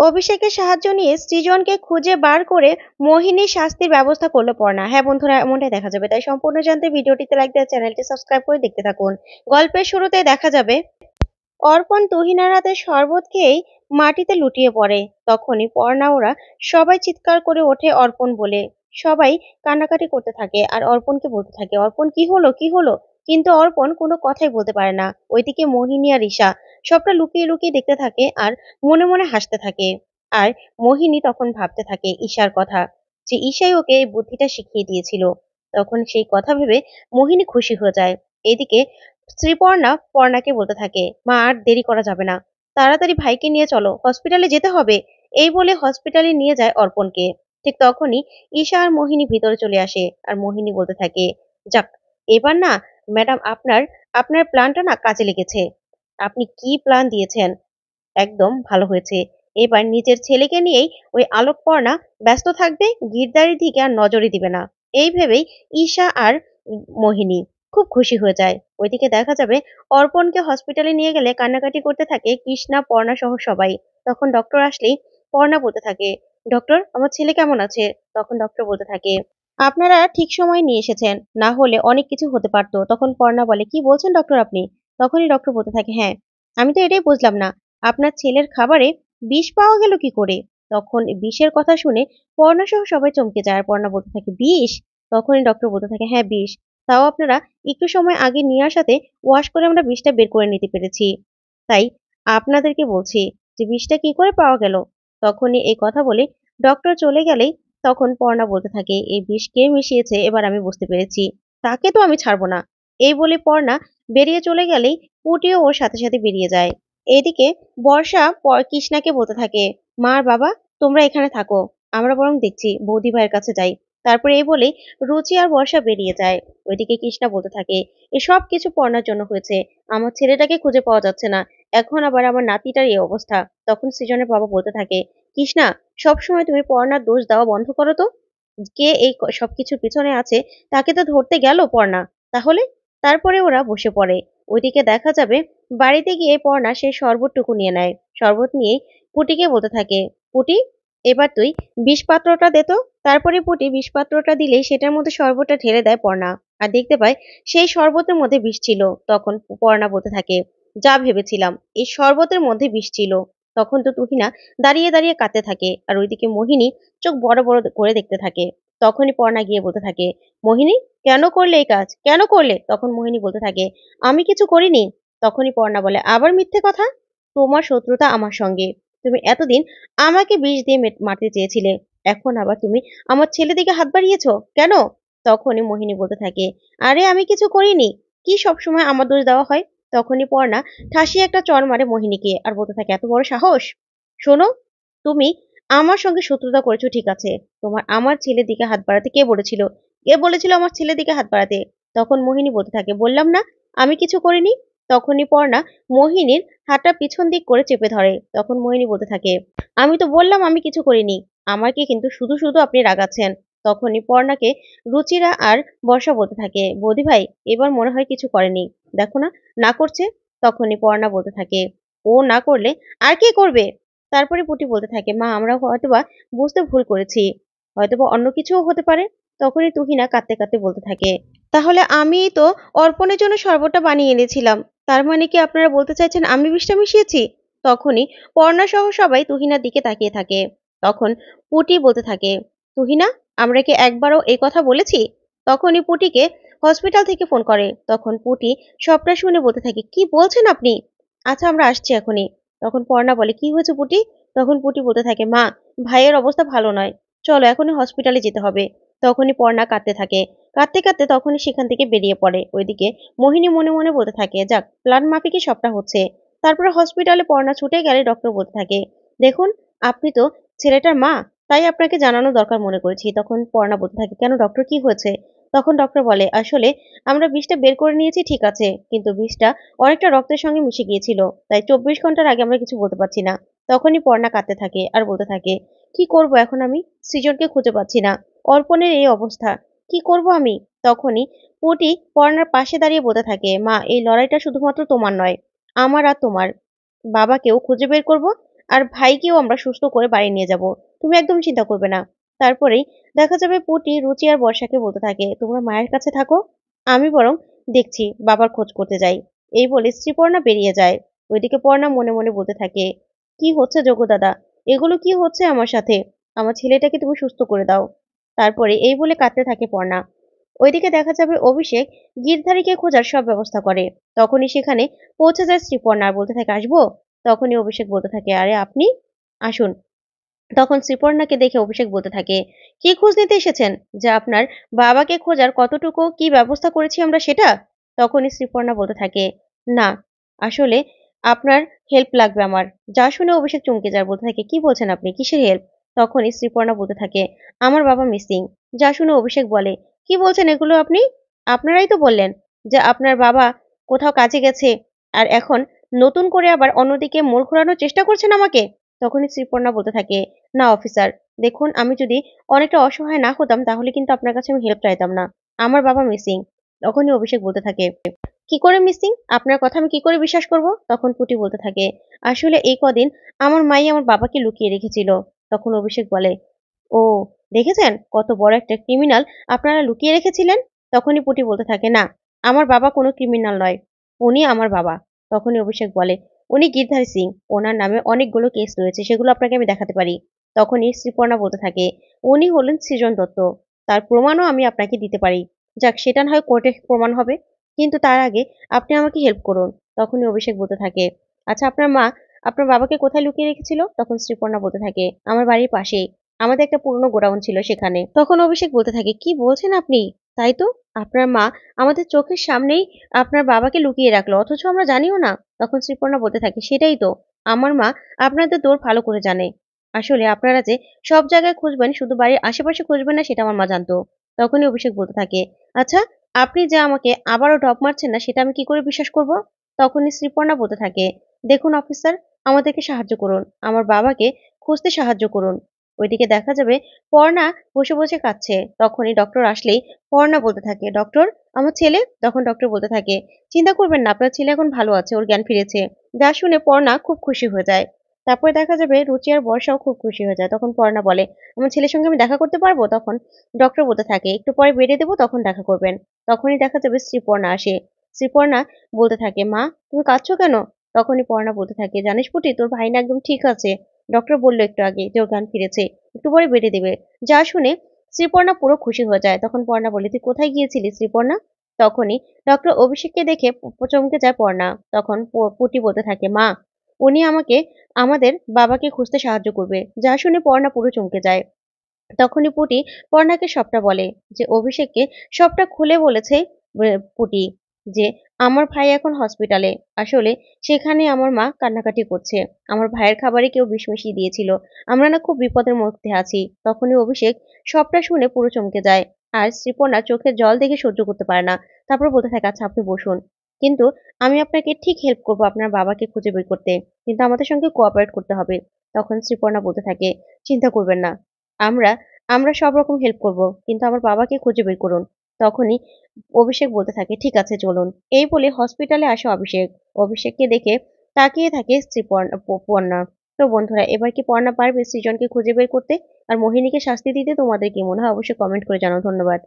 অভিষেকের সাহায্য নিয়ে সৃজনকে খুঁজে বার করে মোহিনীর শাস্তির ব্যবস্থা করলো পর্ণা। হ্যাঁ বন্ধুরা, এমনটাই দেখা যাবে। তাই সম্পূর্ণ জানতে ভিডিওটিতে লাইক দেওয়া, চ্যানেলটি সাবস্ক্রাইব করে দেখতে থাকুন। গল্পের শুরুতে দেখা যাবে অর্পণ তুহিনার হাতে শরবত খেয়েই মাটিতে লুটিয়ে পড়ে। তখনই পর্ণা ওরা সবাই চিৎকার করে ওঠে অর্পণ বলে। সবাই কান্নাকাটি করতে থাকে আর অর্পণকে বলতে থাকে, অর্পণ কি হলো কি হলো? কিন্তু অর্পণ কোনো কথাই বলতে পারে না। ওইদিকে মোহিনী আর ঈশা সবটা লুকিয়ে লুকিয়ে দেখতে থাকে আর মনে মনে হাসতে থাকে। আর মোহিনী তখন ভাবতে থাকে ঈশার কথা, যে ঈশাই ওকে এই বুদ্ধিটা শিখিয়ে দিয়েছিল। তখন সেই কথা ভেবে মোহিনী খুশি হয়ে যায়। এদিকে শ্রীপর্ণা পর্ণাকে বলতে থাকে, মা আর দেরি করা যাবে না, তাড়াতাড়ি ভাইকে নিয়ে চলো, হসপিটালে যেতে হবে। এই বলে হসপিটালে নিয়ে যায় অর্পণকে। ঠিক তখনই ঈশা আর মোহিনী ভিতরে চলে আসে আর মোহিনী বলতে থাকে, যাক, এবার না ম্যাডাম, আপনার আপনার প্ল্যানটা না কাজে লেগেছে। আপনি কি প্ল্যান দিয়েছেন, একদম ভালো হয়েছে। এবার নিজের ছেলেকে নিয়েই ওই আলোকপর্ণা ব্যস্ত থাকবে, গিরদারির দিকে আর নজরই দিবে না। এই ভেবেই ঈশা আর মোহিনী খুব খুশি হয়ে যায়। ওইদিকে দেখা যাবে অর্পণকে হসপিটালে নিয়ে গেলে কান্নাকাটি করতে থাকে কৃষ্ণা, পর্ণা সহ সবাই। তখন ডক্টর আসলেই পর্ণা বলতে থাকে, ডক্টর, আমার ছেলে কেমন আছে? তখন ডক্টর বলতে থাকে, আপনারা ঠিক সময় নিয়ে এসেছেন, না হলে অনেক কিছু হতে পারতো। তখন পর্ণা বলে, কি বলছেন ডক্টর আপনি? তখনই ডক্টর বলতে থাকে, হ্যাঁ, আমি তো এটাই বুঝলাম না, আপনার ছেলের খাবারে বিষ পাওয়া গেল কি করে? তখন বিষের কথা শুনে পর্ণা সহ সবাই চমকে যায় আর পর্ণা বলতে থাকে, বিষ? তখনই ডক্টর বলতে থাকে, হ্যাঁ বিষ। তাও আপনারা একটু সময় আগে নিয়ে আসাতে ওয়াশ করে আমরা বিষটা বের করে নিতে পেরেছি। তাই আপনাদেরকে বলছি যে বিষটা কি করে পাওয়া গেল? তখনই এই কথা বলে ডক্টর চলে গেলেই তখন পর্ণা বলতে থাকে, এই বিষ কে মিশিয়েছে এবার আমি বুঝতে পেরেছি, তাকে তো আমি ছাড়বো না। এই বলে পর্ণা বেরিয়ে চলে গেলেই পুটিও ওর সাথে সাথে বেরিয়ে যায়। এদিকে বর্ষা কৃষ্ণাকে বলতে থাকে, মা আর বাবা, তোমরা এখানে থাকো, আমরা বরং দেখছি বৌদি ভাইয়ের কাছে যাই। তারপরে এই বলেই রুচি আর বর্ষা বেরিয়ে যায়। ওইদিকে কৃষ্ণা বলতে থাকে, এসব কিছু পড়ার জন্য হয়েছে, আমার ছেলেটাকে খুঁজে পাওয়া যাচ্ছে না, এখন আবার আমার নাতিটার এই অবস্থা। তখন সৃজনের বাবা বলতে থাকে, কৃষ্ণা, সবসময় তুমি পড়ার দোষ দেওয়া বন্ধ করো তো। কে এই সবকিছুর পিছনে আছে তাকে তো ধরতে গেল পড়না। তাহলে তারপরে ওরা বসে পড়ে। ওইদিকে দেখা যাবে বাড়িতে গিয়ে পর্ণা সেই শরবতটুকু নিয়ে নেয়। শরবত নিয়েই পুটিকে বলতে থাকে, পুটি, এবার তুই বিষ পাত্রটা দে তো। তারপরে পুটি বিষ পাত্রটা দিলেই সেটার মধ্যে শরবতটা ঢেলে দেয় পর্ণা। আর দেখতে পায় সেই শরবতের মধ্যে বিষ ছিল। তখন পর্ণা বলতে থাকে, যা ভেবেছিলাম, এই শরবতের মধ্যে বিষ ছিল। তখন তো তুহিনা দাঁড়িয়ে দাঁড়িয়ে কাঁদতে থাকে আর ওইদিকে মোহিনী চোখ বড় বড় করে দেখতে থাকে। তখনই পর্ণা গিয়ে বলতে থাকে, মোহিনী, কেন করলে এই কাজ, কেন করলে? তখন মোহিনী বলতে থাকে, আমি কিছু করিনি। তখনই পর্ণা বলে, আবার মিথ্যে কথা, তোমার শত্রুতা আমার সঙ্গে। তুমি এতদিন আমাকে বিষ দিয়ে মারতে চেয়েছিলে, এখন আবার তুমি আমার ছেলে দিকে হাত বাড়িয়েছো কেন? তখনই মোহিনী বলতে থাকে, আরে আমি কিছু করিনি, কি সবসময় আমার দোষ দেওয়া হয়? তখনই পর্ণা ঠাসিয়ে একটা চড় মারে মোহিনীকে আর বলতে থাকে, এত বড় সাহস! শোনো, তুমি আমার সঙ্গে শত্রুতা করেছো ঠিক আছে, তোমার আমার ছেলের দিকে হাত বাড়াতে কে বলেছিল? কে বলেছিল আমার ছেলের দিকে হাত বাড়াতে? তখন মোহিনী বলতে থাকে, বললাম না আমি কিছু করিনি। তখনই পর্ণা মোহিনীর হাতটা পিছন দিক করে চেপে ধরে। তখন মোহিনী বলতে থাকে, আমি তো বললাম আমি কিছু করিনি, আমাকে কিন্তু শুধু শুধু আপনি রাগাচ্ছেন। তখনই পর্ণাকে রুচিরা আর বর্ষা বলতে থাকে, বৌদি ভাই এবার মনে হয় কিছু করেনি, দেখো না, না করছে। তখনই পর্ণা বলতে থাকে, ও না করলে আর কে করবে? তারপরে পুটি বলতে থাকে, মা আমরা হয়তোবা বুঝতে ভুল করেছি, হয়তোবা অন্য কিছুও হতে পারে। তখনই তুহিনা কাঁদতে কাঁদতে বলতে থাকে, তাহলে আমি তো অর্পণের জন্য শরবতটা বানিয়ে এনেছিলাম, তার মানে কি আপনারা বলতে চাইছেন আমি বিষটা মিশিয়েছি? তখনই পর্ণা সহ সবাই তুহিনার দিকে তাকিয়ে থাকে। তখন পুটি বলতে থাকে, তুহিনা, আমরা কি একবারও এই কথা বলেছি? তখনই পুটিকে হসপিটাল থেকে ফোন করে। তখন পুটি সবটা শুনে বলতে থাকে, কি বলছেন আপনি? আচ্ছা আমরা আসছি এখনই। তখন পর্ণা বলে, কি হয়েছে পুটি? তখন পুটি বলতে থাকে, মা, ভাইয়ের অবস্থা ভালো নয়, চলো এখনই হসপিটালে যেতে হবে। তখনই পর্ণা কাঁদতে থাকে। কাঁদতে কাঁদতে তখনই সেখান থেকে বেরিয়ে পড়ে। ওইদিকে মোহিনী মনে মনে বলতে থাকে, যাক, প্ল্যান মাফিকই সবটা হচ্ছে। তারপরে হসপিটালে পর্ণা ছুটে গেলে ডক্টর বলতে থাকে, দেখুন, আপনি তো ছেলেটার মা, তাই আপনাকে জানানো দরকার মনে করেছি। তখন পর্ণা বলতে থাকে, কেন ডক্টর, কি হয়েছে? তখন ডক্টর বলে, আসলে আমরা বিষটা বের করে নিয়েছি ঠিক আছে, কিন্তু বিষটা অনেকটা রক্তের সঙ্গে মিশে গিয়েছিল, তাই 24 ঘন্টার আগে আমরা কিছু বলতে পারছি না। তখনই পর্ণা কাঁদতে থাকে আর বলতে থাকে, কি করব এখন আমি, সৃজনকে খুঁজে পাচ্ছি না, অর্পণের এই অবস্থা, কি করব আমি? তখনই পুটি পর্ণার পাশে দাঁড়িয়ে বলতে থাকে, মা, এই লড়াইটা শুধুমাত্র তোমার নয়, আমার আর তোমার বাবাকেও খুঁজে বের করব, আর ভাইকেও আমরা সুস্থ করে বাড়ি নিয়ে যাব। তুমি একদম চিন্তা করবে না। তারপরেই দেখা যাবে পুটি রুচি আর বর্ষাকে বলতে থাকে, তোমরা মায়ের কাছে থাকো, আমি বরং দেখছি, বাবার খোঁজ করতে যাই। এই বলে শ্রীপর্ণা বেরিয়ে যায়। ওইদিকে পর্ণা মনে মনে বলতে থাকে, কি হচ্ছে যোগ্য দাদা, এগুলো কি হচ্ছে আমার সাথে? আমার ছেলেটাকে তুমি সুস্থ করে দাও। তারপরে এই বলে কাঁদতে থাকে পর্ণা। ওইদিকে দেখা যাবে অভিষেক গিরধারীকে খোঁজার সব ব্যবস্থা করে। তখনই সেখানে পৌঁছে যায় শ্রীপর্ণা আর বলতে থাকে, আসবো? তখনই অভিষেক বলতে থাকে, আরে আপনি আসুন। তখন শ্রীপর্ণাকে দেখে অভিষেক বলতে থাকে, কি খোঁজ নিতে এসেছেন? যে আপনার বাবাকে খোঁজার কতটুকু কি ব্যবস্থা করেছি আমরা সেটা? তখনই শ্রীপর্ণা বলতে থাকে, না, আসলে আপনার হেল্প লাগবে আমার। যা শুনে অভিষেক চমকে যায়, বলতে থাকে, কি বলছেন আপনি, কিসের হেল্প? তখনই শ্রীপর্ণা বলতে থাকে, আমার বাবা মিসিং। যা শুনে অভিষেক বলে, কি বলছেন এগুলো আপনি? আপনারাই তো বললেন যে আপনার বাবা কোথাও কাজে গেছে, আর এখন নতুন করে আবার অন্যদিকে মোড় ঘোরানোর চেষ্টা করছেন আমাকে। তখনই শ্রীপর্ণা বলতে থাকে, না অফিসার, দেখুন আমি যদি অনেকটা অসহায় না হতাম তাহলে কিন্তু আপনার কাছে আমি হেল্প চাইতাম না। আমার বাবা মিসিং। তখনই অভিষেক বলতে থাকে, কি করে মিসিং? আপনার কথা আমি কি করে বিশ্বাস করব? তখন পুটি বলতে থাকে, আসলে এই কদিন আমার মাই আমার বাবাকে লুকিয়ে রেখেছিল। তখন অভিষেক বলে, ও, দেখেছেন কত বড় একটা ক্রিমিনাল আপনারা লুকিয়ে রেখেছিলেন? তখনই পুটি বলতে থাকে, না, আমার বাবা কোনো ক্রিমিনাল নয়, উনি আমার বাবা। তখনই অভিষেক বলে, উনি গিরধারী সিং, ওনার নামে অনেকগুলো কেস রয়েছে, সেগুলো আপনাকে আমি দেখাতে পারি। তখনই শ্রীপর্ণা বলতে থাকে, উনি হলেন সৃজন দত্ত, তার প্রমাণও আমি আপনাকে দিতে পারি। যাক, সেটা না হয় কোর্টে প্রমাণ হবে, কিন্তু তার আগে আপনি আমাকে হেল্প করুন। তখনই অভিষেক বলতে থাকে, আচ্ছা আপনার মা আপনার বাবাকে কোথায় লুকিয়ে রেখেছিল? তখন শ্রীপর্ণা বলতে থাকে, আমার বাড়ির পাশেই, আমাদের একটা পুরনো গোডাউন ছিল সেখানে। তখন অভিষেক বলতে থাকে, কি বলছেন আপনি? তাই তো, আপনার মা আমাদের চোখের সামনেই আপনার বাবাকে লুকিয়ে রাখলো, অথচ আমরা জানিও না। তখন শ্রীপর্ণা বলতে থাকে, সেটাই তো, আমার মা আপনাদের দৌড় ভালো করে জানে। আসলে আপনারা যে সব জায়গায় খুঁজবেন, শুধু বাড়ির আশেপাশে খুঁজবেন না, সেটা আমার মা জানতো। তখনই অভিষেক বলতে থাকে, আচ্ছা আপনি যে আমাকে আবারও ডপ মারছেন না, সেটা আমি কি করে বিশ্বাস করব? তখনই শ্রীপর্ণা বলতে থাকে, দেখুন অফিসার, আমাদেরকে সাহায্য করুন, আমার বাবাকে খুঁজতে সাহায্য করুন। ওইদিকে দেখা যাবে পর্ণা বসে বসে কাঁদছে। তখনই ডক্টর আসলেই পর্ণা বলতে থাকে, ডক্টর, আমার ছেলে? তখন ডক্টর বলতে থাকে, চিন্তা করবেন না, আপনার ছেলে এখন ভালো আছে, ওর জ্ঞান ফিরেছে। যা শুনে পর্ণা খুব খুশি হয়ে যায়। তারপরে দেখা যাবে রুচি আর বর্ষাও খুব খুশি হয়ে যায়। তখন পর্ণা বলে, আমার ছেলের সঙ্গে আমি দেখা করতে পারবো? তখন ডক্টর বলতে থাকে, একটু পরে বেরিয়ে দেবো, তখন দেখা করবেন। তখনই দেখা যাবে শ্রীপর্ণা আসে। শ্রীপর্ণা বলতে থাকে, মা তুমি কাঁদছো কেন? তখনই পর্ণা বলতে থাকে, জানিস পুটি, তোর ভাই না একদম ঠিক আছে, ডক্টর বললো একটু আগে যে ওর জ্ঞান ফিরেছে, একটু পরে বেরিয়ে দেবে। যা শুনে শ্রীপর্ণা পুরো খুশি হয়ে যায়। তখন পর্ণা বলে, তুই কোথায় গিয়েছিলি শ্রীপর্ণা? তখনই ডক্টর অভিষেককে দেখে চমকে যায় পর্ণা। তখন পুটি বলতে থাকে, মা উনি আমাকে আমাদের বাবাকে খুঁজতে সাহায্য করবে। যা শুনে পর্ণা পুরো চমকে যায়। তখনই পুটি পর্ণাকে সবটা বলে, যে অভিষেককে সবটা খুলে বলেছে পুটি, যে আমার ভাই এখন হসপিটালে, আসলে সেখানে আমার মা কান্নাকাটি করছে, আমার ভাইয়ের খাবারে কেউ বিষ মিশিয়ে দিয়েছিল, আমরা না খুব বিপদের মধ্যে আছি। তখনই অভিষেক সবটা শুনে পুরো চমকে যায়, আর শ্রীপর্ণা চোখের জল দেখে সহ্য করতে পারে না। তারপর বলতে থাকে, আচ্ছা আপনি বসুন, কিন্তু আমি আপনাকে ঠিক হেল্প করবো আপনার বাবাকে খুঁজে বের করতে, কিন্তু আমাদের সঙ্গে কোঅপারেট করতে হবে। তখন শ্রীপর্ণা বলতে থাকে, চিন্তা করবেন না, আমরা আমরা সব রকম হেল্প করব, কিন্তু আমার বাবাকে খুঁজে বের করুন। তখনই অভিষেক বলতে থাকে, ঠিক আছে চলুন। এই বলে হসপিটালে আসে অভিষেক। অভিষেককে দেখে তাকিয়ে থাকে পর্ণা। তো বন্ধুরা, এবার কি পর্ণা পারবে সৃজনকে খুঁজে বের করতে আর মোহিনীকে শাস্তি দিতে? তোমাদের কি মনে হয় অবশ্যই কমেন্ট করে জানাও। ধন্যবাদ।